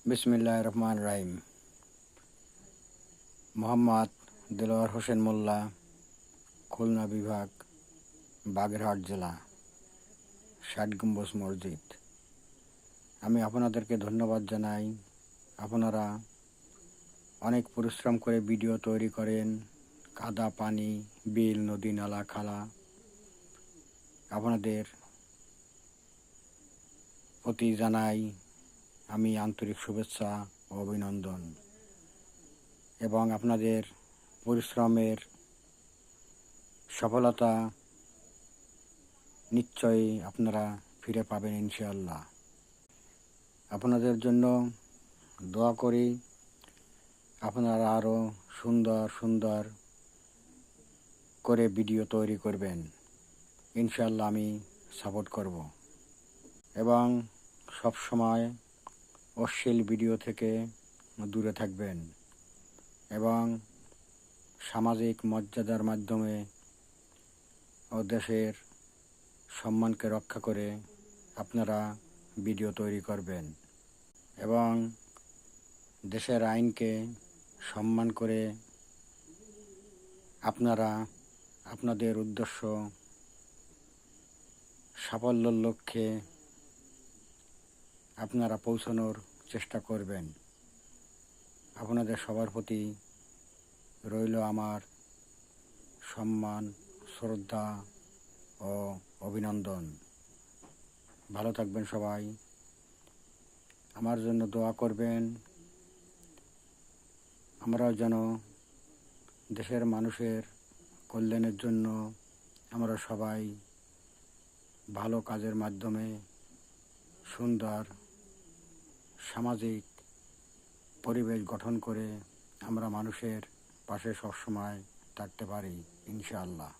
বিসমিল্লাহির রহমানির রহিম। মোহাম্মদ দেলোয়ার হোসেন মোল্লা, খুলনা বিভাগ, বাগেরহাট জেলা, ৬০ গম্বুজ মসজিদ। আমি আপনাদেরকে ধন্যবাদ জানাই। আপনারা অনেক পরিশ্রম করে ভিডিও তৈরি করেন, কাদা পানি, বিল, নদী, নালা, খালা। আপনাদের প্রতি জানাই আমি আন্তরিক শুভেচ্ছা ও অভিনন্দন, এবং আপনাদের পরিশ্রমের সফলতা নিশ্চয়ই আপনারা ফিরে পাবেন ইনশাআল্লাহ। আপনাদের জন্য দোয়া করি, আপনারা আরও সুন্দর সুন্দর করে ভিডিও তৈরি করবেন। ইনশাআল্লাহ আমি সাপোর্ট করব, এবং সব সময় অশ্লীল ভিডিও থেকে দূরে থাকবেন, এবং সামাজিক মর্যাদার মাধ্যমে ও দেশের সম্মানকে রক্ষা করে আপনারা ভিডিও তৈরি করবেন, এবং দেশের আইনকে সম্মান করে আপনারা আপনাদের উদ্দেশ্য সাফল্যের লক্ষ্যে আপনারা পৌঁছানোর চেষ্টা করবেন। আপনাদের সবার প্রতি রইল আমার সম্মান, শ্রদ্ধা ও অভিনন্দন। ভালো থাকবেন সবাই, আমার জন্য দোয়া করবেন। আমরাও যেন দেশের মানুষের কল্যাণের জন্য আমরা সবাই ভালো কাজের মাধ্যমে সুন্দর সামাজিক পরিবেশ গঠন করে আমরা মানুষের পাশে সবসময় থাকতে পারি ইনশাআল্লাহ।